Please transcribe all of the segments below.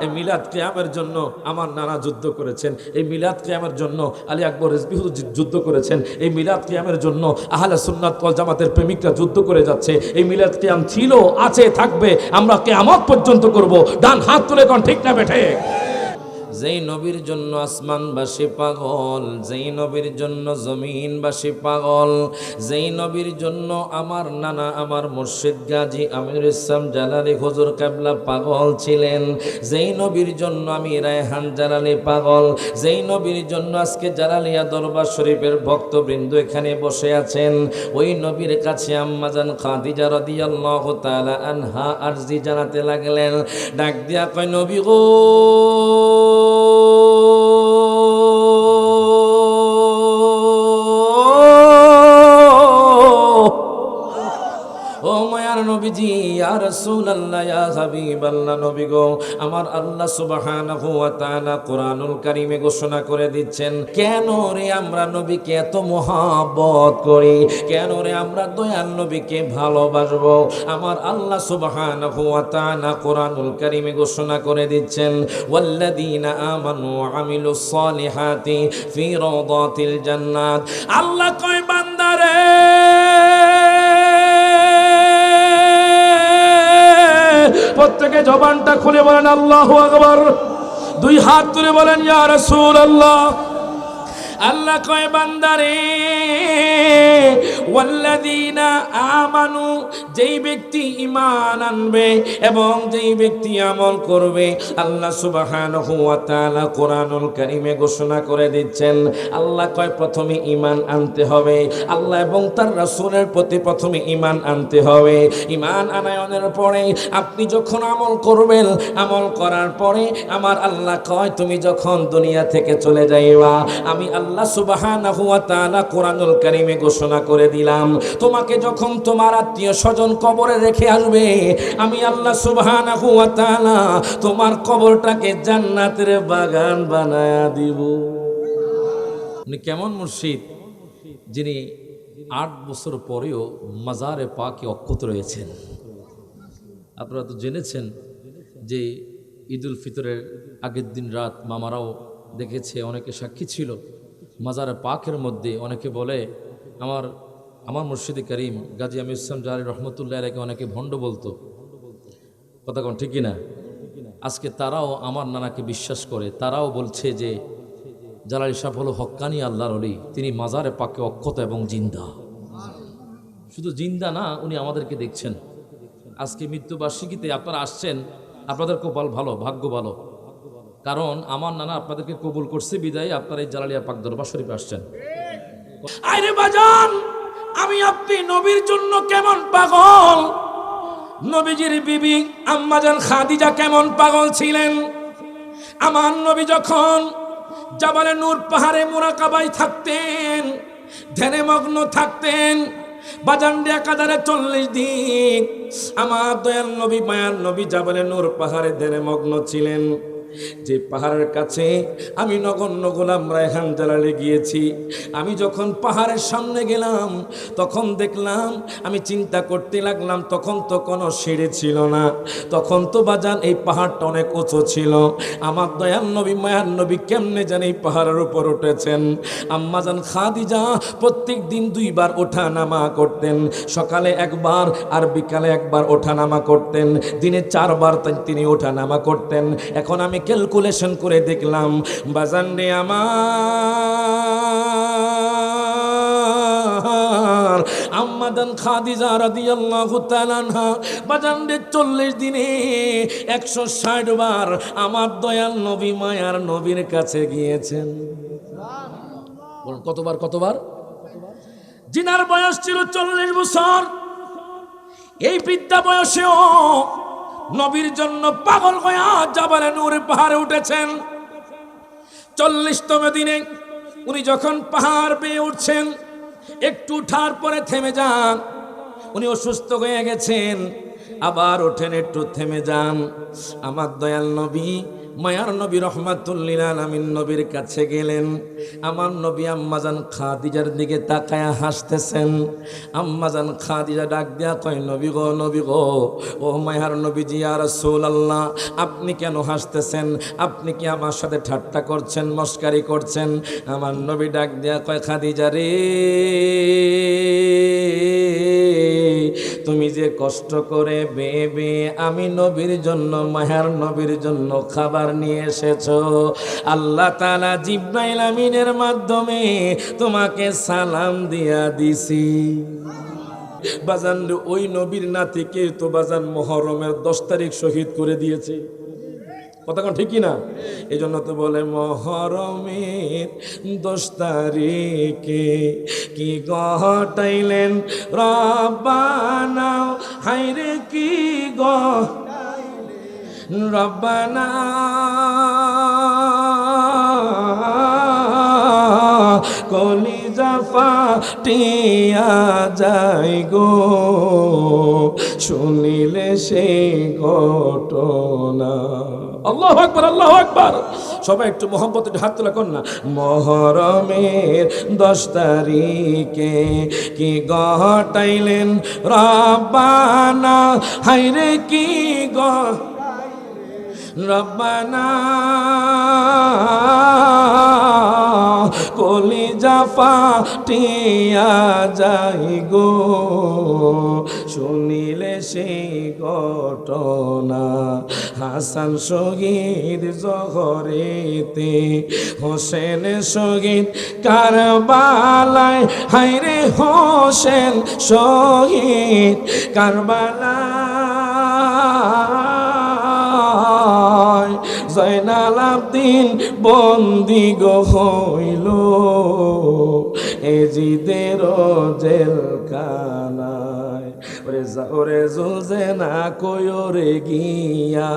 এই মিলাদ কিয়ামের জন্য আমার নানা যুদ্ধ করেছেন, এই মিলাদ কিয়ামের জন্য আলী আকবর রিজভী যুদ্ধ করেছেন, এই মিলাদ কিয়ামের জন্য আহলে সুন্নাত ওয়াল জামাতের প্রেমিকরা যুদ্ধ করে যাচ্ছে। এই মিলাদ কিয়াম ছিল, আছে, থাকবে, আমরা কিয়ামত পর্যন্ত করব। ডান হাত তুলে কোন ঠিক না বেঠে? যেই নবীর জন্য আসমানবাসী পাগল, যেই নবীর জন্য জমিনবাসী পাগল, যেই নবীর জন্য আমার নানা আমার মুর্শিদ গাজী আমিনুল ইসলাম জালালী হুজুর কেবলা পাগল ছিলেন, যেই নবীর জন্য আমি রায়হান জালালী পাগল, যেই নবীর জন্য আজকে জালালিয়া দরবার শরীফের ভক্তবৃন্দ এখানে বসে আছেন, ওই নবীর কাছে আম্মাজান খাদিজা রাদিয়াল্লাহু তাআলা আনহা আরজি জানাতে লাগলেন। ডাক দিয়া কয়, নবী গো, ও মায়ার নবীজি, ইয়া রাসূলুল্লাহ, ইয়া হাবিবাল্লাহ, নবী গো, আমার আল্লাহ সুবহানাহু ওয়া তাআলা কোরআনুল কারীমে ঘোষণা করে দিচ্ছেন, কেন রে আমরা নবীকে এত মহব্বত করি, কেন রে আমরা দয়াল নবীকে ভালোবাসবো। আমার আল্লাহ সুবহানাহু ওয়া তাআলা কোরআনুল কারীমে ঘোষণা করে দিচ্ছেন, ওয়াল্লাযীনা আমানু ওয়া আমিলুস সালিহাতি ফি রাওদাতিল জান্নাত। আল্লাহ কয়, বান্দারে প্রত্যেকে জবানটা খুলে বলেন আল্লাহু আকবার, দুই হাত তুলে বলেন ইয়া রাসূলুল্লাহ। আল্লাহ কয়, বান্দারে ওয়াল্লাযীনা আমানু, যেই ব্যক্তি ঈমান আনবে এবং যেই ব্যক্তি আমল করবে, আল্লাহ সুবহানাহু ওয়া তাআলা কোরআনুল কারীমে ঘোষণা করে দিচ্ছেন। আল্লাহ কয়, প্রথমে ঈমান আনতে হবে, আল্লাহ এবং তার রাসূলের প্রতি প্রথমে ঈমান আনতে হবে। ঈমান আনায়নের পরে আপনি যখন আমল করবেন, আমল করার পরে আমার আল্লাহ কয়, তুমি যখন দুনিয়া থেকে চলে যাইবা, আমি আল্লাহ সুবহানাহু ওয়া তাআলা কোরআনুল কারীমে ঘোষণা করে দিলাম, তোমাকে যখন তোমার আত্মীয় স্বজন কবরে রেখে আসবে, আমি আল্লাহ সুবহানাহু ওয়া তাআলা তোমার কবরটাকে জান্নাতের বাগান বানায়া দিব। উনি কেমন মুর্শিদ, যিনি 8 বছর পরেও মাজারে পাকে অক্ষত রয়েছেন। আপনারা তো জেনেছেন যে ঈদুল ফিতরের আগের দিন রাত মামারাও দেখেছে, অনেকে সাক্ষী ছিল, মাজারে পাকের মধ্যে অনেকে বলে আমার মুর্শিদে করিম গাজী আমির ইসলাম জালালী রহমতুল্লাহ আলাইহি অনেকে ভণ্ড বলতো, কথা কোন ঠিক কিনা? আজকে তারাও আমার নানাকে বিশ্বাস করে, তারাও বলছে যে জালালী সাহেব হলো হক্কানি আল্লাহর ওলি, তিনি মাজারে পাকে অক্ষত এবং জিন্দা। শুধু জিন্দা না, উনি আমাদেরকে দেখছেন। আজকে মৃত্যুবার্ষিকীতে আপনারা আসছেন, আপনাদের কপাল ভালো, ভাগ্য ভালো, কারণ আমার নানা আপনাদেরকে কবুল করছে বিদায় আপনারা এই জালালিয়া পাক দরবার শরীফে আসছেন। আরে বাজান, আমি আপনি নবীর জন্য কেমন পাগল, নবীজির বিবি আম্মাজান খাদিজা কেমন পাগল ছিলেন। আমার নবী যখন জাবালে নূর পাহাড়ে মুরাকাবায় থাকতেন, ধ্যানে মগ্ন থাকতেন, বাজান একাধারে 40 দিন আমার দয়াল নবী মায়ার নবী জাবালে নূর পাহাড়ে ধ্যানে মগ্ন ছিলেন। যে পাহাড়ের কাছে আমি নগণ্য গোলাম রায়হান জালালী গিয়েছি, আমি যখন পাহাড়ের সামনে গেলাম তখন দেখলাম, আমি চিন্তা করতে লাগলাম, তখন তো কোনো সিঁড়ি ছিল না, তখন তো বাজান এই পাহাড়টা অনেক উঁচু ছিল। আমার দয়াল নবী মায়ার নবী কেমনে জানি এই পাহাড়ের উপর উঠেছেন। আম্মাজান খাদিজা প্রত্যেক দিন 2 বার ওঠা নামা করতেন, সকালে 1 বার আর বিকালে 1 বার ওঠা নামা করতেন, দিনে 4 বার তিনি ওঠা নামা করতেন। এখন আমি ক্যালকুলেশন করে দেখলাম, বাজান রে আমার আম্মাজান খাদিজা রাদিয়াল্লাহু তাআলা আনহা বাজান রে 40 দিনে 160 বার আমার দয়াল নবী মায়ার নবীর কাছে গিয়েছেন। বলুন কতবার? কতবার? জিনার বয়স ছিল 40 বছর, এই বৃদ্ধা বয়সেও নবীর জন্য পাগল হয়ে জাবালে নূর পাহাড়ে উঠেছেন। 40তম দিনে উনি যখন পাহাড় বেয়ে উঠছেন, একটু উঠার পরে থেমে যান, উনি অসুস্থ হয়ে গেছেন, আবার ওঠেন, একটু থেমে যান। আমার দয়াল নবী মায়ার নবী রাহমাতুল লিল আলামিন নবীর কাছে গেলেন। আমার নবী আম্মাজান খাদিজার দিকে তাকায়া হাসতেছেন। আম্মাজান খাদিজা ডাক দেয়া কয়, নবী গো, নবী গো, ও মায়ার নবীজি ইয়া রাসূলুল্লাহ, আপনি কেন হাসতেছেন? আপনি কি আমার সাথে ঠাট্টা করছেন, মস্কারি করছেন? আমার নবী ডাক দেয়া কয়, খাদিজা রে, তুমি যে কষ্ট করে বেবে আমি নবীর জন্য, মায়ার নবীর জন্য খাবার নিয়ে এসেছো, আল্লাহ তাআলা জিবরাইল আমিনের মাধ্যমে তোমাকে সালাম দিয়া দিছি। বাজান, ওই নবীর নাতিকে তো বাজান মুহররমের 10 তারিখ শহীদ করে দিয়েছে। কথা কোন ঠিক কিনা? এই জন্য তো বলে মুহররমের 10 তারিখে কি ঘটাইলেন রব্বানা, হায়রে কি রব্বানা, কলিজা ফাটিয়া যায় গো শুনিলে সেই ঘটনা। আল্লাহু আকবার, আল্লাহু আকবার। সবাই একটু মোহাম্মতের হাত তোলা কর না। মুহররমের 10 তারিখে কি ঘটাইলেন রব্বানা, হায়রে কি রব্বানা, কলিজা ফাটিয়া যাই গো শুনিলে সেই ঘটনা। হাসান শহীদ জহরেতে, হোসেন শহীদ কারবালায়, হায়রে হোসেন শহীদ কারবালায়, জয়নাল আবদিন বন্দি গো হইল এজিদের জেলখানায়। ওরে জুলজে না কয়রে গিয়া,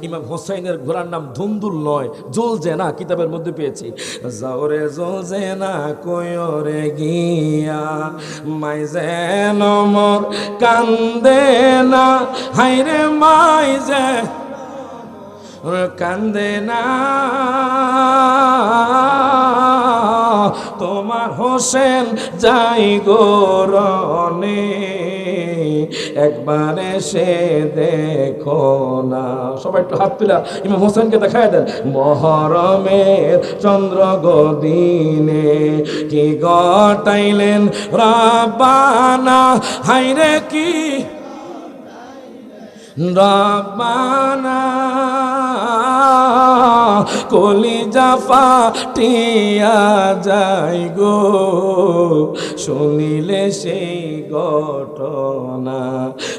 ইমাম হোসাইনের ঘোড়ার নাম ধুন্দুল নয়, জুলজে না, কিতাবের মধ্যে পেয়েছি। যাওরে জুলজে না কয়রে গিয়া, মাই যেন মোর কান্দে না, হায়রে মাই যে কান্দে না, তোমার হোসেন যাই গোরনে, একবার এসে দেখো না। সবাই একটু হাত তুলা ইমাম হোসেনকে দেখায় দেন। মুহররমের চন্দ্র গদিনে কি ঘটাইলেন রব্বানা, হায়রে কি রব্বানা, কলিজা ফাটিয়া যায় গো শুনিলে সেই ঘটনা।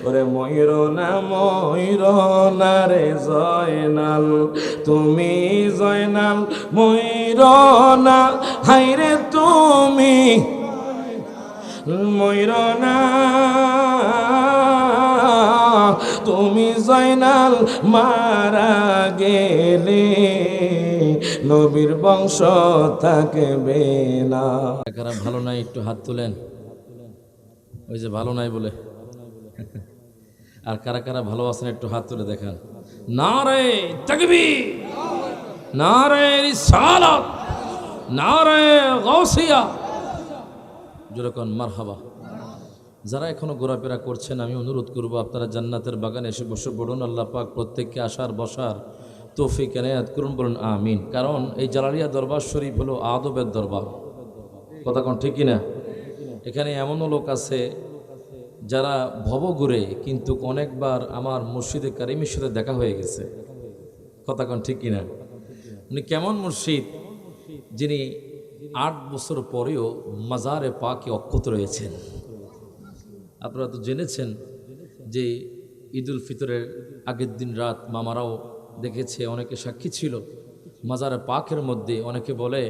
ওরে ময়ূরনা ময়ূরনা রে জয়নাল, তুমি জয়নাল ময়ূরনা, হায়রে তুমি ময়ূরনা, তুমি জয়নাল মারা গেলে নবীর বংশ থাকবে না। কারা ভালো নাই একটু হাত তুলেন, ওই যে ভালো নাই বলে। আর কারা কারা ভালো আছেন একটু হাত তুলে দেখান। নারে তাকবীর, নারে রিসালাত, নারে গাউসিয়া, যেরকম মারহাবা। যারা এখনো ঘোরাফেরা করছেন আমি অনুরোধ করব আপনারা জান্নাতের বাগানে এসে বসে পড়ুন। আল্লাহ পাক প্রত্যেককে আসার বসার তৌফিক এনায়েত করুন, বলুন আমিন। কারণ এই জালালিয়া দরবার শরীফ হলো আদবের দরবার। কথা কোন ঠিক কিনা? এখানে এমনও লোক আছে যারা ভবঘুরে, কিন্তু অনেকবার আমার মুর্শিদে কারিমের সাথে দেখা হয়ে গেছে। কথা কোন ঠিক কিনা? উনি কেমন মুর্শিদ, যিনি 8 বছর পরেও মাজারে পাকে অক্ষত রয়েছেন। আপনারা তো জেনেছেন যে ঈদুল ফিতরের আগের দিন রাত মামারাও দেখেছে, অনেকে সাক্ষী ছিল। মাজারে পাকের মধ্যে অনেকে বলে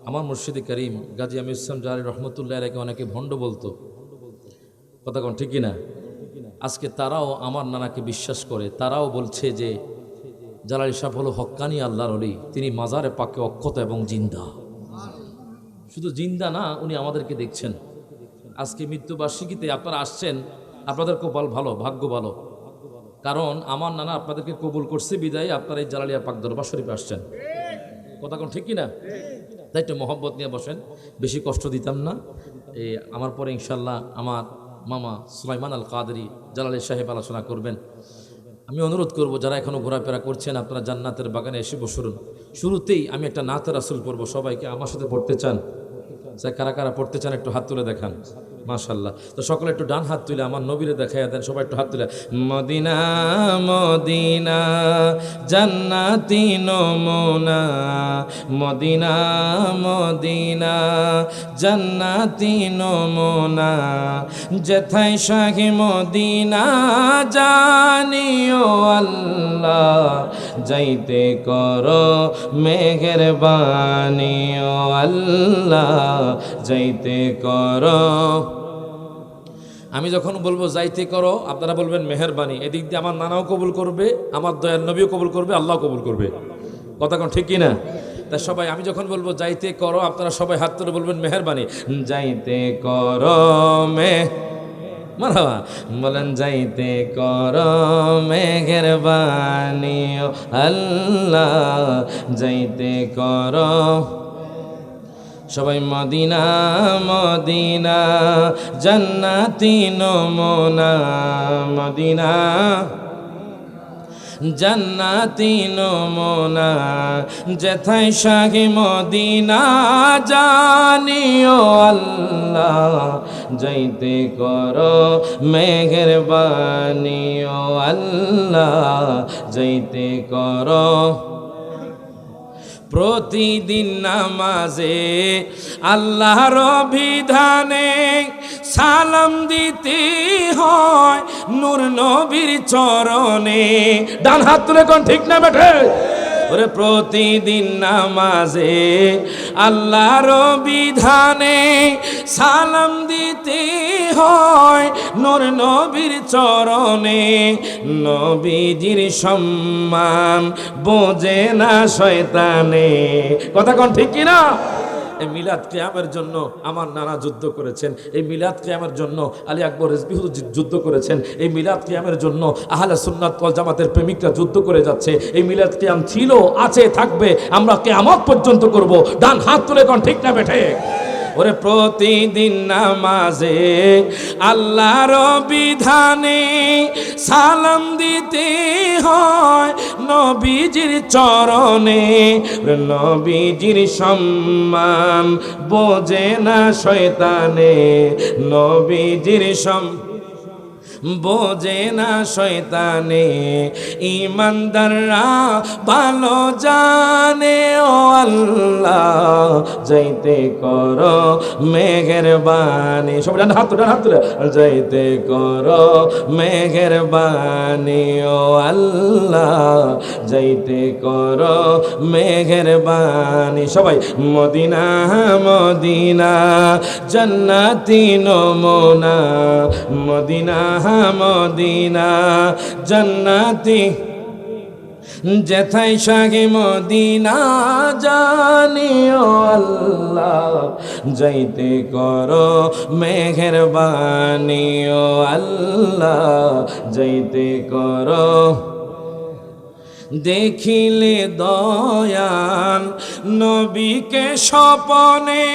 আমার মুর্শিদে করিম গাজী আমির ইসলাম জারি রহমতুল্লাহ আলাইহি অনেকে ভণ্ড বলতো। কথা কোন ঠিক কিনা? আজকে তারাও আমার নানাকে বিশ্বাস করে, তারাও বলছে যে জালালী সাহেব হলো হক্কানি আল্লাহর ওলি, তিনি মাজারে পাকে অক্ষত এবং জিন্দা। শুধু জিন্দা না, উনি আমাদেরকে দেখছেন। আজকে মৃত্যুবার্ষিকীতে আপনারা আসছেন, আপনাদের কপাল ভালো, ভাগ্য ভালো। কারণ আমার নানা আপনাদেরকে কবুল করছে বিদায় আপনারা এই জালালিয়া পাক দরবার শরীফে আসছেন। কথা কোন ঠিক কিনা? তাই একটু মহব্বত নিয়ে বসেন, বেশি কষ্ট দিতাম না। এই আমার পরে ইনশাল্লাহ আমার মামা সুলাইমান আল কাদরি জালালি সাহেব আলোচনা করবেন। আমি অনুরোধ করব যারা এখনও ঘোরাফেরা করছেন আপনারা জান্নাতের বাগানে এসে বসুন। শুরুতেই আমি একটা নাতে রাসূল পড়ব, সবাইকে আমার সাথে পড়তে চান? কারা কারা পড়তে চান একটু হাত তুলে দেখান। মাশাআল্লাহ। তো সকলে একটু ডান হাত তুলে আমার নবীরে দেখাইয়া দেন, সবাই একটু হাত তুলে। মদিনা মদিনা জান্নাতি নমুনা, মদিনা মদিনা জান্নাতি নমুনা, যেথায় শাহি মদিনা জানিও আল্লাহ, যাইতে করো মেহেরবানিও আল্লাহ, যাইতে করো। আমি যখন বলবো যাইতে করো আপনারা বলবেন মেহেরবানি। এদিক দিয়ে আমার নানাও কবুল করবে, আমার দয়ার নবীও কবুল করবে, আল্লাহ কবুল করবে। কথা কোন ঠিক কিনা? তা সবাই আমি যখন বলবো যাইতে করো আপনারা সবাই হাত তুলে বলবেন মেহেরবানি। যাইতে করো মারহাবা বলেন, যাইতে করো মেহেরবানি আল্লাহ, যাইতে করো। সবাই মদিনা মদিনা জান্নাতি নমুনা, মদিনা জান্নাতি নমুনা, যেথায় শাহি মদিনা জানিও আল্লাহ, যাইতে করো মেহেরবানিও আল্লাহ, যাইতে করো। প্রতিদিন নামাজে আল্লাহর বিধানে সালাম দিতে হয় নূর নবীর চরণে। ডান হাত তুলে কোন ঠিক না বেঠে? ওরে প্রতিদিন নামাজে আল্লাহর বিধানে সালাম দিতে হয় নূর নবীর চরণে। নবীজির সম্মান বোঝে না শয়তানে। কথা কোন ঠিক কিনা? এই মিলাদ কিয়ামের জন্য আমার নানা যুদ্ধ করেছেন, এই মিলাদ কিয়ামের জন্য আলী আকবর রিজভী হুজুর যুদ্ধ করেছেন, এই মিলাদ কিয়ামের জন্য আহলে সুন্নাত ওয়াল জামাতের প্রেমিকরা যুদ্ধ করে যাচ্ছে। এই মিলাদ কিয়াম ছিল, আছে, থাকবে, আমরা কিয়ামত পর্যন্ত করব। ডান হাত তুলে কোন ঠিক না বেঠে? ওরে প্রতিদিন নামাজে আল্লাহর বিধানে সালাম দিতে হয় নবীজির চরণে। নবীজির সম্মান বোঝে না শয়তানে, নবীজির বোঝে না শয়তানে। ইমানদাররা ভালো জানে ও আল্লাহ, যাইতে করো মেহেরবানি। সবাই ডান হাত তুলে, হাত তুলে। যাইতে করো মেহেরবানি ও আল্লাহ, যাইতে করো মেহেরবানি। সবাই মদিনা মদিনা জান্নাতি নমুনা, মদিনা মদিনা জান্নাতি, যেথায় শাহি মদিনা জানিও আল্লাহ, যাইতে করো মেহেরবানি ও আল্লাহ, যাইতে করো। দেখিলে দয়াল নবীকে স্বপনে,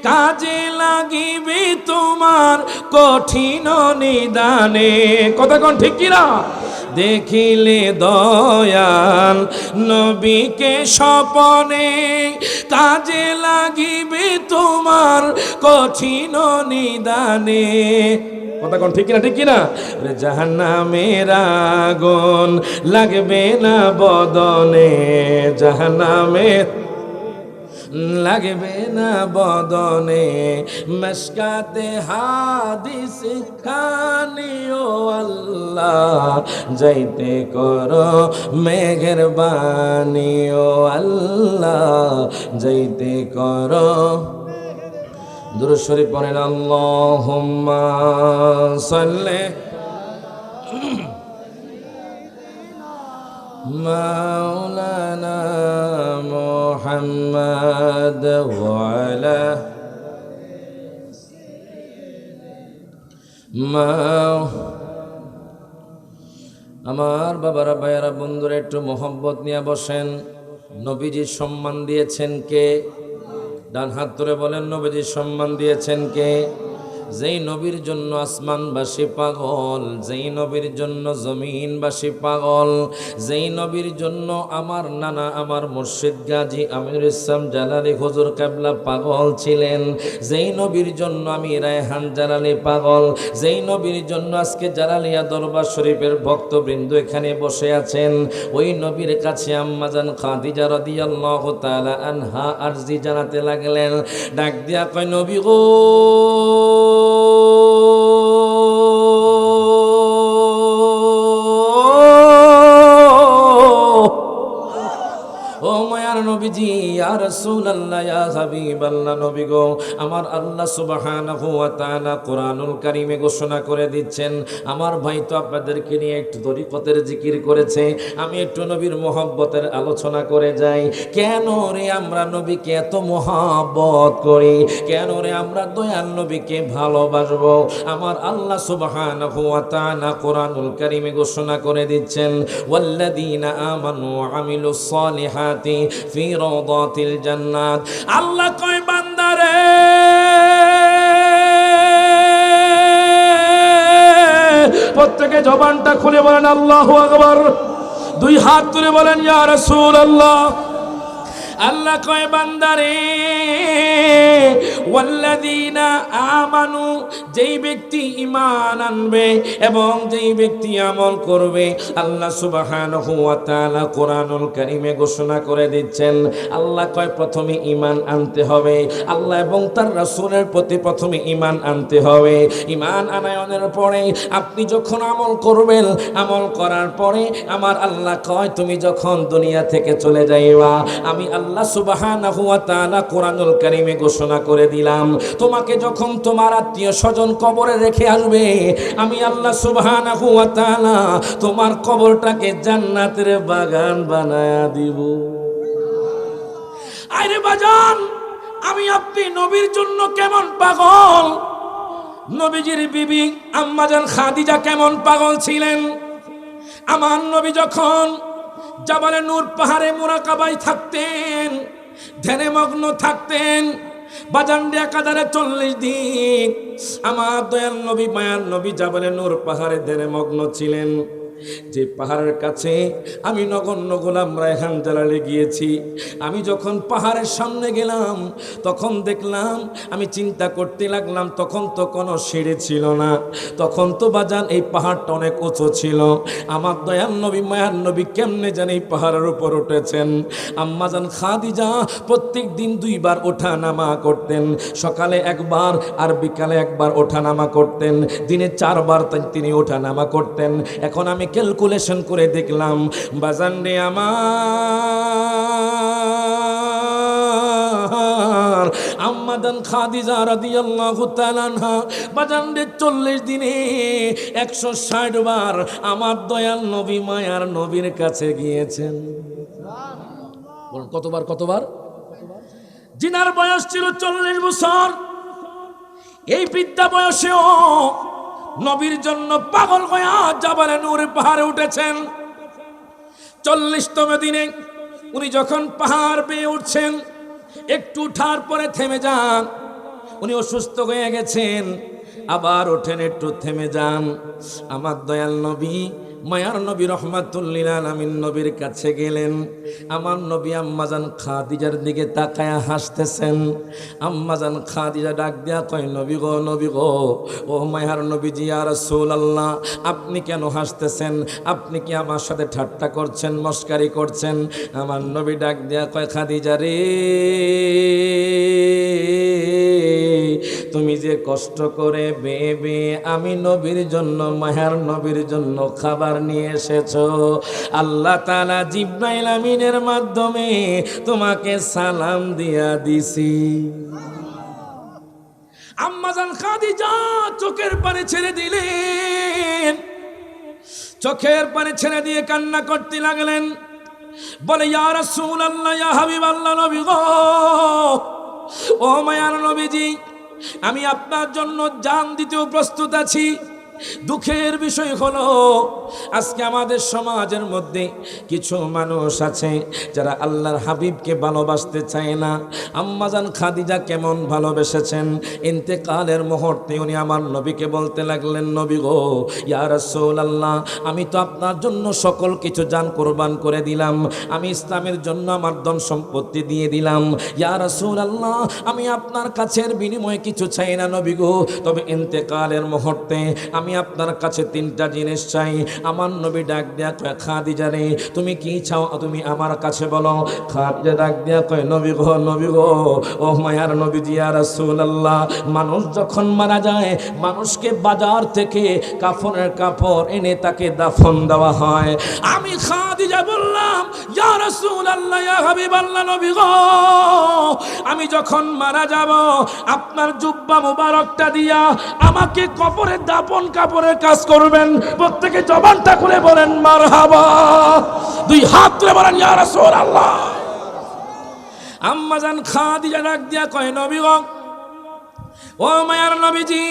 কাজে লাগিবে তোমার কঠিন নিদানে। কথা কোন ঠিক কিনা? দেখিলে দয়াল নবীকে স্বপনে, কাজে লাগিবে তোমার কঠিন নিদানে। কথা কোন ঠিক কিনা? ঠিক কিনা? জাহান্নামের আগুন লাগবে না বদনে, জাহান্নামের লাগবে না বদনে। মশকাতে হাদিস খানিও আল্লাহ, যাইতে করো মেহেরবানি ও আল্লাহ, যাইতে করো। দুরূদ শরীফ পড়েন। আল্লাহুম্মা সাল্লি মাওলানা মুহাম্মদ ওয়া আলা আমার বাবারা, ভাইয়ারা, বন্ধুরা, একটু মোহব্বত নিয়ে বসেন। নবীজি সম্মান দিয়েছেন কে? ডান হাত ধরে বলেন, নবীজি সম্মান দিয়েছেন কে? যেই নবীর জন্য আসমানবাসী পাগল, যেই নবীর জন্য জমিনবাসী পাগল, যেই নবীর জন্য আমার নানা, আমার মুর্শিদ গাজী আমিরুল ইসলাম জালালি হুজুর কেবলা পাগল ছিলেন, যেই নবীর জন্য আমি রায়হান জালালি পাগল, যেই নবীর জন্য আজকে জালালিয়া দরবার শরীফের ভক্তবৃন্দ এখানে বসে আছেন, ওই নবীর কাছে আম্মাজান খাদিজা রাদিয়াল্লাহু তাআলা আনহা আরজি জানাতে লাগলেন। ডাক দিয়া কয়, নবী গো, ও মায়ার নবীজি, ইয়া রাসূলুল্লাহ, ইয়া হাবিবাল্লাহ, নবী গো, আমার আল্লাহ সুবহানাহু ওয়া তাআলা কোরআনুল কারীমে ঘোষণা করে দিচ্ছেন, আমার ভাই তো আপনাদেরকে নিয়ে একটু তরিকতের জিকির করেছে, আমি একটু নবীর মহব্বতের আলোচনা করে যাই। কেন রে আমরা নবীকে এত মহব্বত করি? কেন রে আমরা দয়াল নবীকে ভালোবাসবো? আমার আল্লাহ সুবহানাহু ওয়া তাআলা কোরআনুল কারীমে ঘোষণা করে দিচ্ছেন, ওয়াল্লাযীনা আমানু ওয়া আমিলুস সালিহাত ফি রাওদাতিল জান্নাত। আল্লাহ কয়, বান্দারে, প্রত্যেকে জবানটা খুলে বলেন আল্লাহু আকবার, দুই হাত তুলে বলেন ইয়া রাসূলুল্লাহ। আল্লাহ কয়, বান্দারে, ওয়াল্লাযীনা আমানু, যেই ব্যক্তি ঈমান আনবে এবং যেই ব্যক্তি আমল করবে, আল্লাহ সুবহানাহু ওয়া তাআলা কোরআনুল কারীমে ঘোষণা করে দিচ্ছেন, আল্লাহ কয় প্রথমে ঈমান আনতে হবে, আল্লাহ এবং তার রাসূলের প্রতি প্রথমে ঈমান আনতে হবে। ঈমান আনায়নের পরে আপনি যখন আমল করবেন, আমল করার পরে আমার আল্লাহ কয়, তুমি যখন দুনিয়া থেকে চলে যাইবা, আমি আল্লাহ সুবহানাহু ওয়া তাআলা কোরআনুল কারীমে ঘোষণা করে দিলাম, তোমাকে যখন তোমার আত্মীয় স্বজন কবরে রেখে আসবে, আমি আল্লাহ সুবহানাহু ওয়া তাআলা তোমার কবরটাকে জান্নাতের বাগান বানায়া দিব। আরে বাজান, আমি আপনি নবীর জন্য কেমন পাগল? নবীজির বিবি আম্মাজান খাদিজা কেমন পাগল ছিলেন? আমার নবী যখন জাবালে নূর পাহাড়ে মুরাকাবায় থাকতেন, ধ্যানে মগ্ন থাকতেন, বাজানডে একাধারে 40 দিন আমার দয়াল নবী, মায়ার নবী জাবালে নূর পাহাড়ে ধ্যানে মগ্ন ছিলেন। যে পাহাড়ের কাছে আমি নগণ্য গোলাম রায়হান জালালি গিয়েছি, আমি যখন পাহাড়ের সামনে গেলাম, তখন দেখলাম, আমি চিন্তা করতে লাগলাম, তখন তো কোনো সিঁড়ি ছিল না, তখন তো বাজান এই পাহাড়টা অনেক উঁচু ছিল। আমার দয়াল নবী, মায়ার নবী কেমনে জানি এই পাহাড়ের উপর উঠেছেন। আম্মাজান খাদিজা প্রত্যেক দিন 2 বার ওঠা নামা করতেন, সকালে একবার আর বিকালে একবার ওঠা নামা করতেন, দিনে 4 বার তিনি ওঠা নামা করতেন। এখন আমি ক্যালকুলেশন করে দেখলাম, বাজান রে আমার আম্মাদান খাদিজা রাদিয়াল্লাহু তাআলা আনহা বাজান রে 40 দিনে 160 বার আমার দয়াল নবী, মায়ার নবীর কাছে গিয়েছেন। বলুন কতবার? কতবার? জিনার বয়স ছিল 40 বছর, এই বৃদ্ধা বয়সেও নবীর জন্য পাগল হয়ে জাবালে নূর পাহাড়ে উঠেছেন। 40তম দিনে উনি যখন পাহাড় বেয়ে উঠছেন, একটু উঠার পরে থেমে যান, উনি অসুস্থ হয়ে গেছেন, আবার ওঠেন, একটু থেমে যান। আমার দয়াল নবী, মায়ার নবী রহমাতুল লিল আলামিন নবীর কাছে গেলেন। আমার নবী আম্মাজান খাদিজার দিকে তাকায়া হাসতেছেন। আম্মাজান খাদিজা ডাক দিয়া কয়, নবী গো, নবী গো, ও মায়ার নবীজি, ইয়া রাসূলুল্লাহ, আপনি কেন হাসতেছেন? আপনি কি আমার সাথে ঠাট্টা করছেন, মস্কারি করছেন? আমার নবী ডাক দিয়া কয়, খাদিজা রে, তুমি যে কষ্ট করে বেয়ে বেয়ে আমি নবীর জন্য, মায়ার নবীর জন্য খাবার নিয়ে এসেছো, আল্লাহ তাআলা জিবরাইল আমিনের মাধ্যমে তোমাকে সালাম দিয়া দিছি। আম্মাজান খাদিজা চোখের পানি ছেড়ে দিলেন, চোখের পানি ছেড়ে দিয়ে কান্না করতে লাগলেন। বলে, ইয়া রাসূলুল্লাহ, ইয়া হাবিবাল্লাহ, নবী গো, ও মায়ার নবীজি, আমি আপনার জন্য জান দিতেও প্রস্তুত আছি, দুঃখের বিষয় হলো আজকে আমাদের সমাজের মধ্যে কিছু মানুষ আছে যারা আল্লাহর হাবিবকে ভালোবাসতে চায় না। আম্মাজান খাদিজা কেমন ভালোবেসেছেন, ইন্তেকালের মুহূর্তে উনি আমার নবীকে বলতে লাগলেন, নবী গো, ইয়া রাসূলুল্লাহ, আমি তো আপনার জন্য সকল কিছু জান কুরবান করে দিলাম, আমি ইসলামের জন্য আমার ধন সম্পত্তি দিয়ে দিলাম। ইয়া রাসূলুল্লাহ, আমি আপনার কাছের বিনিময়ে কিছু চাই না নবী গো, তবে ইন্তেকালের মুহূর্তে আমি আপনার কাছে তিনটা জিনিস চাই। আমার নবী ডাক দিয়া কয়, খাদিজা রে, তুমি কি চাও তুমি আমার কাছে বলো। খাদিজা ডাক দিয়া কয়, নবী গো, ও মায়ার নবীজি ইয়া রাসূলুল্লাহ, মানুষ যখন মারা যায় মানুষকে বাজার থেকে কাফনের কাপড় এনে তাকে দাফন দেওয়া হয়। আমি খাদিজা বললাম, ইয়া রাসূলুল্লাহ, ইয়া হাবিবাল্লাহ, নবী গো, আমি যখন মারা যাব আপনার জুব্বা মুবারকটা দিয়া আমাকে কবরে দাফন কাপড়ের কাজ করবেন। প্রত্যেকে জবানটা করে বলেন মারহাবা, দুই হাত তুলে বলেন ইয়া রাসূলুল্লাহ। আম্মাজান খাদিজা ডাক দিয়া কয়, নবী গো, ও মায়ার নবীজি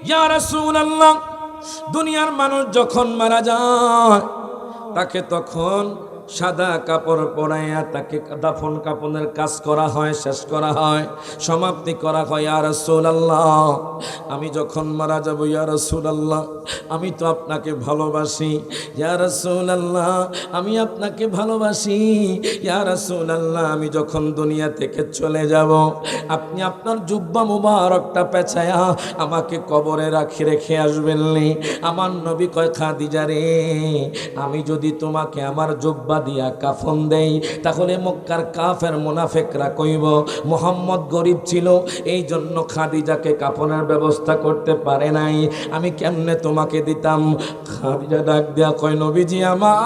ইয়া রাসূলুল্লাহ, দুনিয়ার মানুষ যখন মারা যায় তাকে তখন সাদা কাপড় পরাইয়া তাকে দাফন কাপনের কাজ করা হয়, শেষ করা হয়, সমাপ্তি করা হয়। ইয়া রাসূলুল্লাহ, আমি যখন মারা যাব ইয়া রাসূলুল্লাহ, আমি তো আপনাকে ভালোবাসি। ইয়া রাসূলুল্লাহ, আমি আপনাকে ভালোবাসি। ইয়া রাসূলুল্লাহ, আমি যখন দুনিয়া থেকে চলে যাব আপনি আপনার জুব্বা মুবারকটা পেঁচায়া আমাকে কবরে রেখে আসবেন। আমার নবী কয়, খাদিজা রে, আমি যদি তোমাকে আমার জুব্বা দিয়া কাফন দেই তাহলে মক্কার কাফের মুনাফিকরা কইব মুহাম্মদ গরিব ছিল, এই জন্য খাদিজাকে কাফনের ব্যবস্থা করতে পারে নাই, আমি কেমনে তোমাকে দিতাম। খাদিজা ডাক দিয়া কয়, নবীজি আমার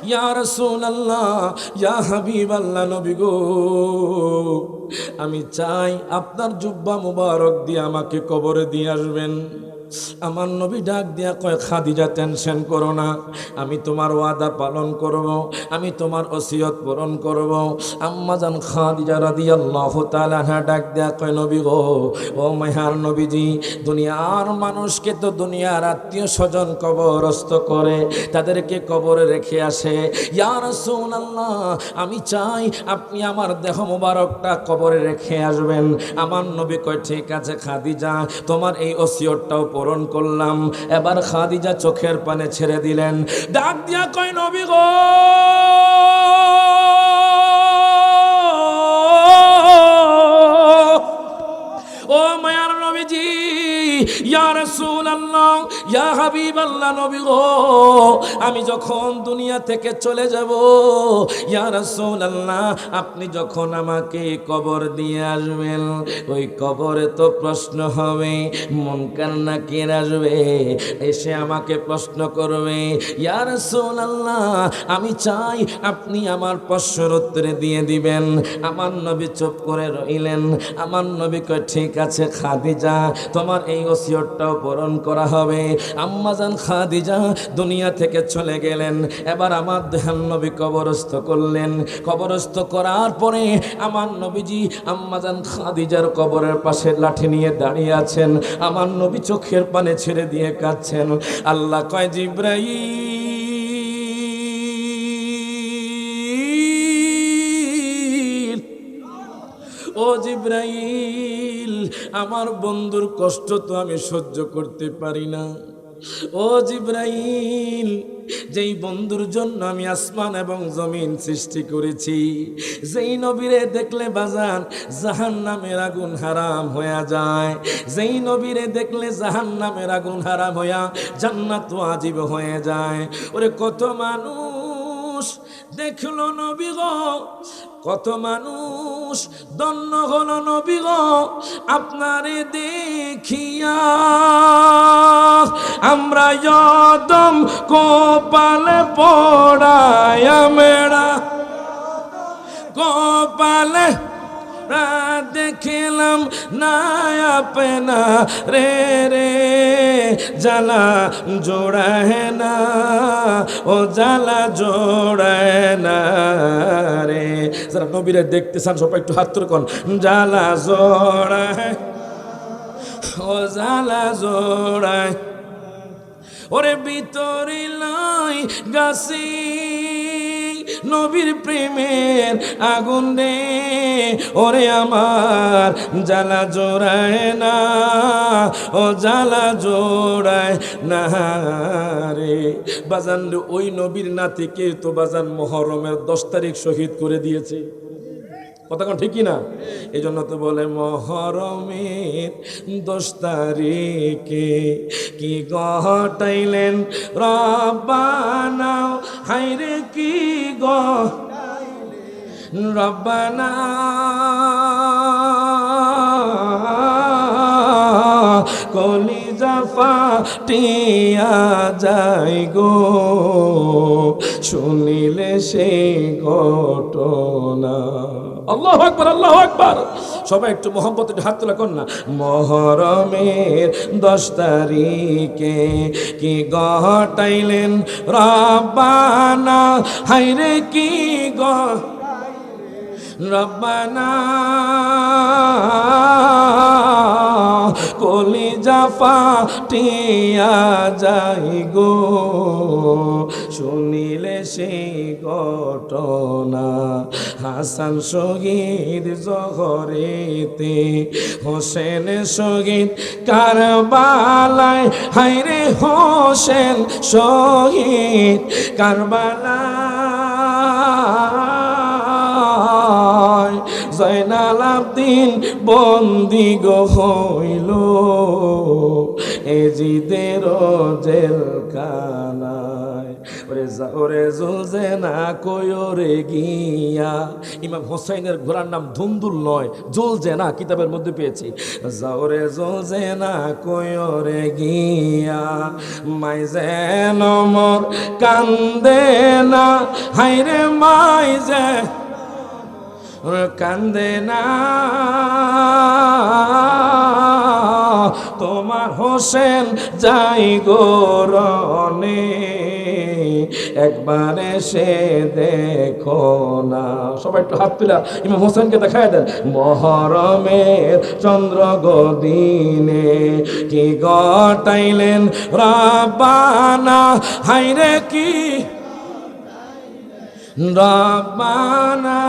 ইয়া রাসূলুল্লাহ, ইয়া হাবিবাল্লাহ, নবী গো, আমি চাই আপনার জুব্বা মুবারক দিয়ে আমাকে কবরে দিয়ে আসবেন। আমার নবী ডাক দিয়া কয়, খাদিজা টেনশন করো না, আমি তোমার ওয়াদা পালন করব, আমি তোমার ওসিয়ত পূরণ করব। আম্মাজান খাদিজা রাদিয়াল্লাহু তাআলা আনহা ডাক দিয়া কয়, নবী গো, ও মায়ার নবীজি, দুনিয়ার মানুষকে তো দুনিয়ার আত্মীয় স্বজন কবরস্থ করে, তাদেরকে কবরে রেখে আসে। ইয়া রাসূলুল্লাহ, আমি চাই আপনি আমার দেহ মোবারকটা কবরে রেখে আসবেন। আমার নবী কয়, ঠিক আছে খাদিজা, তোমার এই ওসিয়তটাও পূরণ করলাম। এবার খাদিজা চোখের পানি ছেড়ে দিলেন, ডাক দিয়া কয়, নবী গো, ও মায়ার নবীজি, ইয়া রাসূলুল্লাহ, ইয়া হাবিবাল্লাহ, নবী গো, আমি যখন দুনিয়া থেকে চলে যাব ইয়া রাসূলুল্লাহ, আপনি যখন আমাকে কবর দিয়ে আসবেন ওই কবরে তো প্রশ্ন হবে, মুনকার নাকির আসবে, এসে আমাকে প্রশ্ন করবে। ইয়া রাসূলুল্লাহ, আমি চাই আপনি আমার প্রশ্নের উত্তরে দিয়ে দিবেন। আমার নবী চুপ করে রইলেন। আমার নবী কয়, ঠিক আছে খাদিজা, তোমার এই ওসিয়তটাও পূরণ করা হবে। আম্মাজান খাদিজা দুনিয়া থেকে চলে গেলেন। এবার আমার দেহান নবী কবরস্থ করলেন। কবরস্থ করার পরে আমার নবীজি আম্মাজান খাদিজার কবরের পাশে লাঠি নিয়ে দাঁড়িয়ে আছেন। আমার নবী চোখের পানি ছেড়ে দিয়ে কাঁদছেন। আল্লাহ কয়, জিবরাইল, ও জিবরাইল, আমার বন্ধুর কষ্ট তো আমি সহ্য করতে পারি না। ও জিবরাইল, যেই বন্ধুর জন্য আমি আসমান এবং জমিন সৃষ্টি করেছি, যেই নবীরে দেখলে বাজান জাহান্নামের আগুন হারাম হয়ে যায়, যেই নবীরে দেখলে জাহান্নামের আগুন হারাম হইয়া জান্নাত ওয়াজিব হয়ে যায়। ওরে কত মানুষ দেখলো নবী গো, কত মানুষ ধন্য হলো নবী গো আপনারে দেখিয়া। আমরা যদম কপালে পড়ায়া মেড়া, কপালে রাত দেখলাম না আপনা রে রে জ্বালা জোড়ায় না ও জ্বালা জোড়ায় না রে। যারা নবীরে দেখতে চান সবাই একটু হাত তুলে কোন জ্বালা জোড়ায় ও জ্বালা জোড়ায় ওরে ভিতরে লাই গাছি নবীর প্রেমের আগুন রে ওরে আমার জ্বালা জোড়ায় না ও জ্বালা জোড়ায় না রে। বাজান ওই নবীর নাতিকে তো বাজান মুহররমের 10 তারিখ শহীদ করে দিয়েছে, কথা কোন ঠিক না? এই জন্য তো বলে মুহররমের 10 তারিখে কি ঘটাইলেন রব্বানা হায়রে কি রব্বানা কলিজা ফাটিয়া যায় গো শুনিলে সেই ঘটনা। আল্লাহু আকবার, আল্লাহু আকবার। সবাই একটু মোহাম্মতের হাত তোলা কর না। মুহররমের 10 তারিখে কি ঘটাইলেন রব্বানা হায়রে কি রব্বানা কলিজা ফাটিয়া যাই গো শুনিলে সেই ঘটনা। হাসান শহীদ জহরেতে হোসেন শহীদ কারবালায় হায়রে হোসেন শহীদ কারবালায় জয়নাল আবদিন বন্দি গো হইল এজিদের জেলখানায়। ওরে জুলজে না কয়রে গিয়া, ইমাম হোসেনের ঘোড়ার নাম ধুন্দুল নয় জুলজে না, কিতাবের মধ্যে পেয়েছি। যাওরে জুলজে না কয়রে গিয়া মাই যেন মোর কান্দে না হায়রে মাই যে কান্দে না তোমার হোসেন যাই গোরনে একবার এসে দেখো না। সবাই একটু হাত তুলা ইমাম হোসেনকে দেখায় দেন। মুহররমের চন্দ্র গদিনে কি ঘটাইলেন রব্বানা হায়রে কি রব্বানা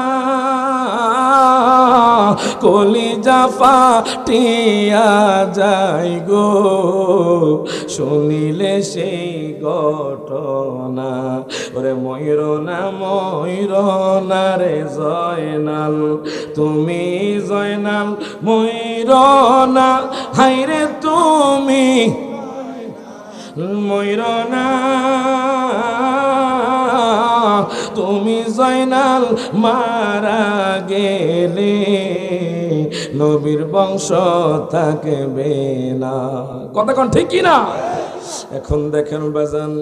কলিজা ফাটিয়া যায় গো শুনিলে সেই ঘটনা। ওরে ময়ূরনা রে জয়নাল তুমি জয়নাল ময়ূরনা হায়রে তুমি ময়ূরনা তুমি জয়নাল মারা গেলে নবীর বংশ থাকবে না, কথা কোন ঠিক কি না? এখন দেখেন বাজান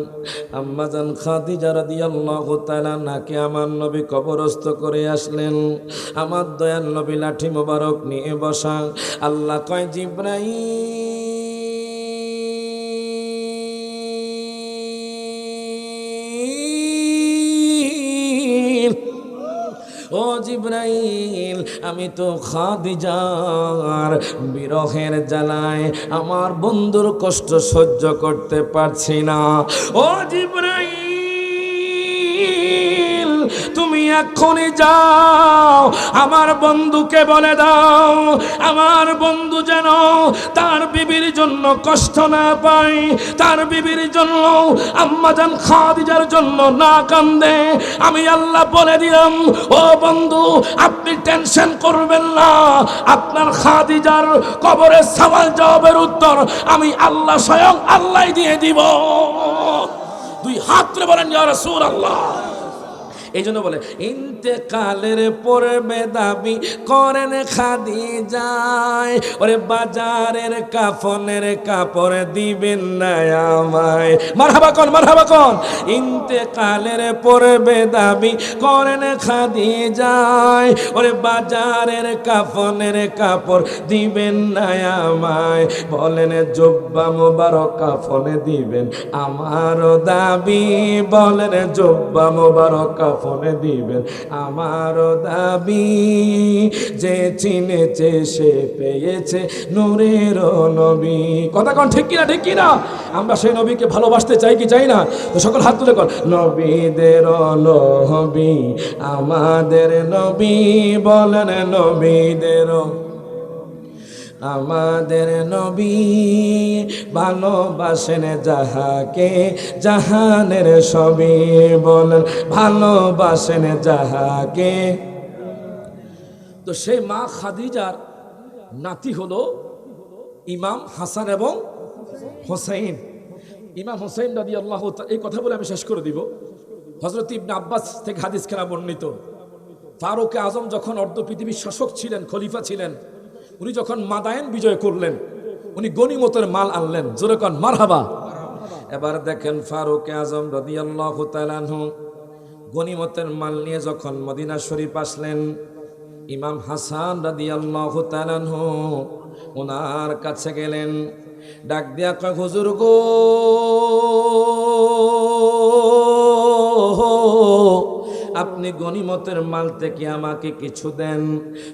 আম্মাজান খাদিজা রাদিয়াল্লাহু তাআলা নাকে আমার নবী কবরস্থ করে আসলেন। আমার দয়াল নবী লাঠি মোবারক নিয়ে বসা। আল্লাহ কয় জিবরাইল ও জিবরাইল আমি তো খাদিজার বিরহের জ্বালায় আমার বন্ধুর কষ্ট সহ্য করতে পারছি না। ও জিবরাইল তুমি এক্ষুনি যাও আমার বন্ধুকে বলে দাও আমার বন্ধু যেন তার বিবির জন্য কষ্ট না পায়, তার বিবির জন্য আম্মাজান খাদিজার জন্য না কান্দে। আমি আল্লাহ বলে দিলাম ও বন্ধু আপনি টেনশন করবেন না, আপনার খাদিজার কবরের সওয়াল জবাবের উত্তর আমি আল্লাহ স্বয়ং আল্লাহ দিয়ে দিব। দুই হাত তুলে বলেন ইয়া রাসূলুল্লাহ। এই জন্য বলে ইন্তেকালের পূর্বে দাবি করেন খাদিজায়, ওরে বাজারের কাফনের কাপড় দিবেন না আমায়। মারহাবা কোন, মারহাবা কোন। ইন্তেকালের পূর্বে দাবি করেন খাদিজায়, ওরে বাজারের কাফনের কাপড় দিবেন না আমায়। বলেন জুব্বা মুবারক কাফনে দিবেন আমারও দাবি, বলেন জুব্বা মুবারক কাফনে দিবেন আমারও দাবি। যে চিনেছে সে পেয়েছে নূরের নবী। কথা কোন ঠিক কিনা, ঠিক কিনা? আমরা সেই নবীকে ভালোবাসতে চাই কি চাই না? তো সকল হাত তুলে কর, নবীদের নবী আমাদের নবী, বলেন নবীদের আমাদের নবী। ভালোবাসেন যাহাকে জাহানের সবই, বলেন ভালোবাসেন যাহাকে। তো সেই মা খাদিজার নাতি হলো ইমাম হাসান এবং হোসেন। ইমাম হোসেন রাদিয়াল্লাহু তাআলা, এই কথা বলে আমি শেষ করে দিব। হযরত ইবনে আব্বাস থেকে হাদিস খেলা বর্ণিত, ফারুক আজম যখন অর্ধ পৃথিবীর শাসক ছিলেন, খলিফা ছিলেন, উনি যখন মাদায়েন বিজয় করলেন, উনি গনিমতের মাল আনলেন। জোরে কোন মারহাবা। এবার দেখেন ফারুক আজম রাদিয়াল্লাহু তাআলা আনহু গনিমতের মাল নিয়ে যখন মদিনা শরীফ আসলেন, ইমাম হাসান রাদিয়াল্লাহু তাআলা আনহু ওনার কাছে গেলেন, ডাক দিয়া কয়, হুজুর গো, আপনি গনিমতের মাল থেকে আমাকে কিছু দেন।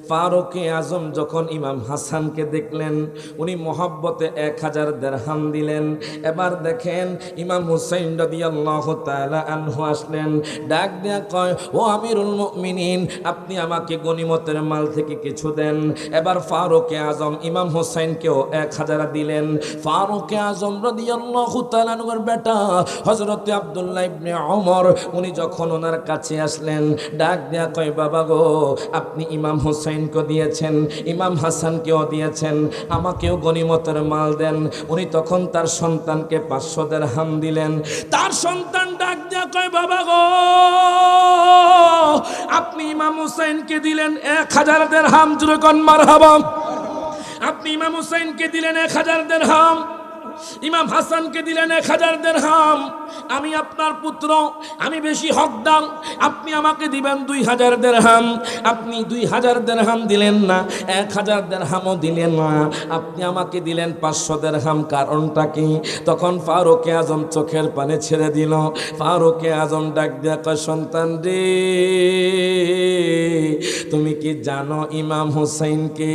ফারুক আজম যখন ইমাম হাসানকে দেখলেন, উনি মহব্বতে 1000 দিরহাম দিলেন। এবার দেখেন ইমাম হুসাইন রাদিয়াল্লাহু তাআলা আনহু আসলেন, ডাক দেয়া কয়, ও আমিরুল মুমিনিন, আপনি আমাকে গনিমতের মাল থেকে কিছু দেন। এবার ফারুক আজম ইমাম হুসাইনকেও 1000 দিলেন। ফারুক আজম রাদিয়াল্লাহু তাআলা আনহুর বেটা হযরত আব্দুল্লাহ ইবনে ওমর, উনি যখন ওনার কাছে আসলেন, ডাক দেয়া কয়, বাবা গো, আপনি ইমাম হুসাইনকে দিয়েছেন, ইমাম হাসানকেও দিয়েছেন, আমাকেও গনিমতের মাল দেন। উনি তখন তার সন্তানকে 500 দিরহাম দিলেন। তার সন্তান ডাক দেয়া কয়, বাবা গো, আপনি ইমাম হুসাইনকে দিলেন 1000 দিরহাম। জোরে কোন মারহাবা। আপনি ইমাম হুসাইনকে দিলেন 1000 দিরহাম, ইমাম হাসানকে দিলেন 1000 দিরহাম। আমি আপনার পুত্র, আমি বেশি হকদার, আপনি আমাকে দিবেন 2000 দিরহাম। আপনি 2000 দিরহাম দিলেন না, 1000 দিরহামও দিলেন না, আপনি আমাকে দিলেন 500 দিরহাম। কারণটা কি? তখন ফারুক আজম চোখের পানি ছেড়ে দিল। ফারুক আজম ডাক দিয়া কয়, সন্তান রে, তুমি কি জানো ইমাম হুসাইনকে,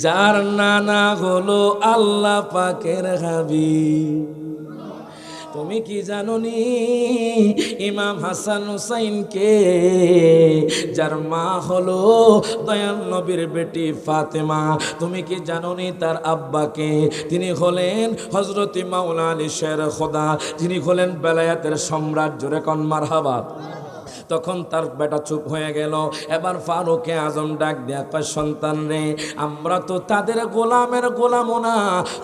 যার নানা হলো আল্লাহ পাকের হাবিব? তুমি কি জানো নি ইমাম হাসান হুসাইনকে, যার মা হলো দয়াল নবীর বেটি ফাতেমা? তুমি কি জানো নি তার আব্বাকে, তিনি হলেন হযরত মাওলা আলী শের খোদা, যিনি হলেন বেলায়েতের সম্রাট। জোরে কোন মারহাবা। তখন তার বেটা চুপ হয়ে গেল। এবার ফারুক আজম ডাক দেয়া কয়, সন্তান রে, আমরা তো তাদের গোলামের গোলামও না,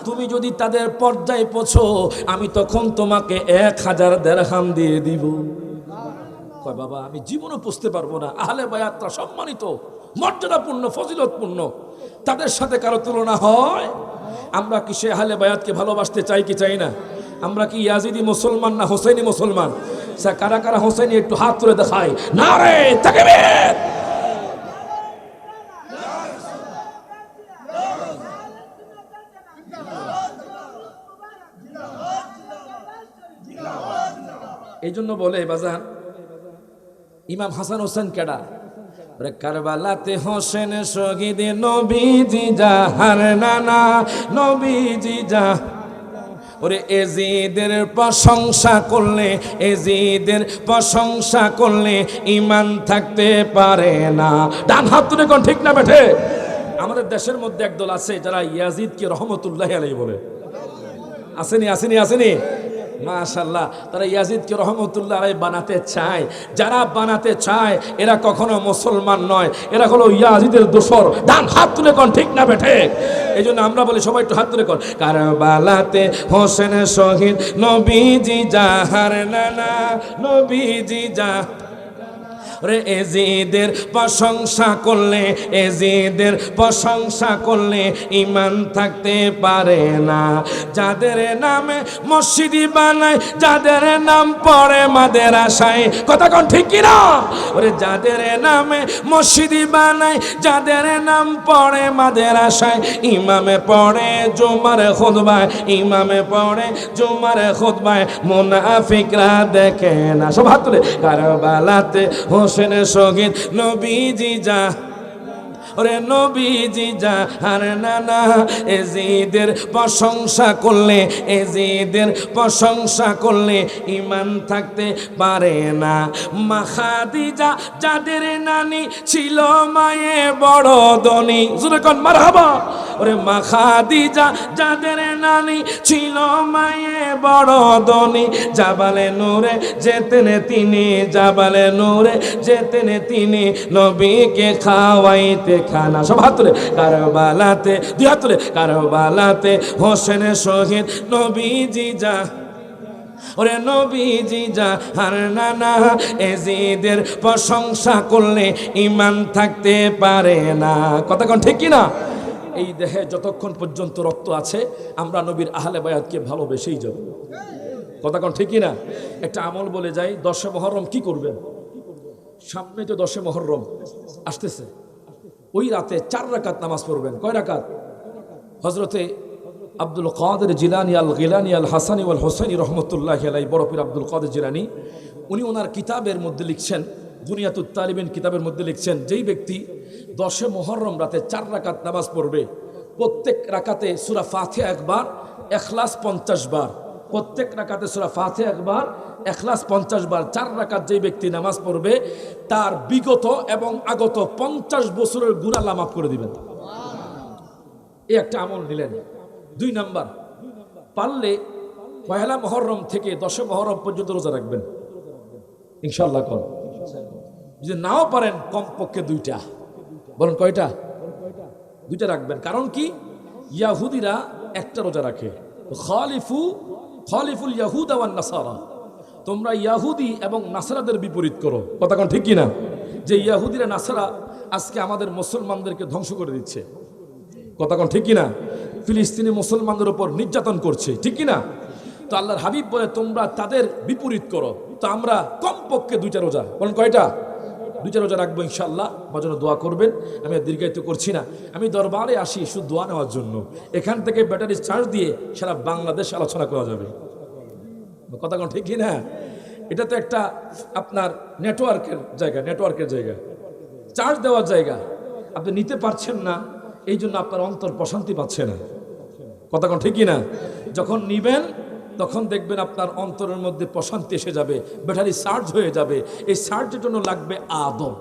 তুমি যদি তাদের পর্যায়ে পৌঁছো, আমি তখন তোমাকে 1000 দিরহাম দিয়ে দিব। কয়, বাবা আমি জীবনও পুষতে পারবো না। আহলে বায়াতরা সম্মানিত, মর্যাদাপূর্ণ, ফজিলতপূর্ণ, তাদের সাথে কারো তুলনা হয়? আমরা কি সে আহলে বায়াতকে ভালোবাসতে চাই কি চাই না? আমরা কি ইয়াজিদি মুসলমান না হোসেনি মুসলমান? কারা কারা হোসেনি একটু হাত তুলে দেখায়, নারে তাকবীর। এই জন্য বলে বাজান, ইমাম হাসান হোসেন কেডা? কারবালাতে হোসেন শহীদ, নবীজি জাহার নানা, নবীজি যা। ওরে এজিদের প্রশংসা করলে, এজিদের প্রশংসা করলে ইমান থাকতে পারে না। ডান হাত তুলে কোন ঠিক না বেঠে? আমাদের দেশের মধ্যে একদল আছে যারা ইয়াজিদকে রহমতুল্লাহ আলাইহি বলে। আসেনি আসেনি আসেনি? মাশাআল্লাহ, তারা ইয়াজিদকে রহমতুল্লাহ আলাইহি বানাতে চায়। যারা বানাতে চায় এরা কখনো মুসলমান নয়, এরা হলো ইয়াজিদের দোসর। ডান হাত তুলে কোন ঠিক না বেঠে? এই জন্য আমরা বলি সবাই একটু হাত তুলে কোন, কারবালাতে হোসেন শহীদ, নবীজি জাহার নানা, নবীজি যা। রে এজিদের প্রশংসা করলে, এজিদের প্রশংসা করলে ইমান থাকতে পারে না। যাদের নামে মসজিদি বানায়, যাদের নাম পড়ে মাদ্রাসায়, কথা কোন ঠিক কি না? ওরে যাদের নামে মসজিদি বানায়, যাদের নাম পড়ে মাদ্রাসায়, ইমামে পড়ে জুমার খুতবায়, ইমামে পড়ে জুমার খুতবায়, মুনাফিকরা দেখে না। সব হাত তুলে কারবালাতে হোসেনের শহীদ নবীজি যা, ওরে নবীজি জাহার নানা। এজিদের প্রশংসা করলে, এজিদের প্রশংসা করলে ইমান থাকতে পারে না। মা খাদিজা যাদের নানি ছিল মায়ে বড় ধনী, জোরে কোন মারহাবা। ওরে মা খাদিজা যাদের নানি ছিল মায়ে বড় ধনী, জাবালে নূরে যেতেন তিনি, জাবালে নূরে যেতেন তিনি, নবীকে খাওয়াইতে খানা। সব হাত তুলে কারবালাতে, দুই হাত তুলে কারবালাতে হোসেনের শহীদ নবীজি যা, ওরে নবীজি জাহার নানা। এজিদের প্রশংসা করলে ইমান থাকতে পারে না। কথা কোন ঠিক কি না? এই দেহে যতক্ষণ পর্যন্ত রক্ত আছে আমরা নবীর আহলে বায়াতকে ভালোবেসেই যাব। কথা কোন ঠিক কি না? একটা আমল বলে যাই, 10 মুহররম কি করবেন? সামনে তো 10 মুহররম আসতেছে, ওই রাতে 4 রাকাত নামাজ পড়বেন। কয় রাকাত? হযরতে আব্দুল কাদের জিলানী আল গিলানী আল হাসানী ওয়াল হোসেনী রহমতুল্লাহি আলাইহি, বড় পীর আব্দুল কাদের জিলানী, উনি ওনার কিতাবের মধ্যে লিখছেন, বুনিয়াতুত তালিবিন কিতাবের মধ্যে লিখছেন, যেই ব্যক্তি 10 মুহররম রাতে 4 রাকাত নামাজ পড়বে, প্রত্যেক রাকাতে সূরা ফাতিহা একবার, ইখলাস 50 বার, প্রত্যেক রাকাতে সূরা ফাতিহা একবার, ইখলাস 50 বার, 4 রাকাত যেই ব্যক্তি নামাজ পড়বে তার বিগত এবং আগত 50 বছরের গুনাহ আল্লাহ মাফ করে দিবেন। এই একটা আমল নিলেন। 2 নাম্বার, পারলে পয়লা মুহররম থেকে 10 মুহররম পর্যন্ত রোজা রাখবেন ইনশাআল্লাহ। কোন যদি নাও পারেন কমপক্ষে 2টা, বলেন কয়টা? 2টা রাখবেন। কারণ কি? ইয়াহুদিরা একটা রোজা রাখে, খালিফুল ইয়াহুদা ওয়ান নাসারা, তোমরা ইয়াহুদি এবং নাসারাদের বিপরীত করো। কথা কোন ঠিক কি না? যে ইয়াহুদিরা নাসারা আজকে আমাদের মুসলমানদেরকে ধ্বংস করে দিচ্ছে। কথা কোন ঠিক কি না? ফিলিস্তিনি মুসলমানদের উপর নির্যাতন করছে, ঠিক কি না? তো আল্লাহর হাবিব বলে তোমরা তাদের বিপরীত করো। তো আমরা কমপক্ষে 2টা রোজা, বলেন কয়টা? 2টা রোজা রাখবো ইনশাআল্লাহ। আমার জন্য দোয়া করবেন। আমি আর দীর্ঘায়িত করছি না, আমি দরবারে আসি শুধু দোয়া নেওয়ার জন্য। এখান থেকে ব্যাটারি চার্জ দিয়ে সারা বাংলাদেশ আলোচনা করা যাবে। কথা কোন ঠিক কি না? এটা তো একটা আপনার নেটওয়ার্কের জায়গা, নেটওয়ার্কের জায়গা, চার্জ দেওয়ার জায়গা। আপনি নিতে পারছেন না, এই জন্য আপনার অন্তর প্রশান্তি পাচ্ছে না। কথা কোন ঠিক কি না? যখন নিবেন তখন দেখবেন আপনার অন্তরের মধ্যে প্রশান্তি এসে যাবে, ব্যাটারি চার্জ হয়ে যাবে। এই চার্জের জন্য লাগবে আদব।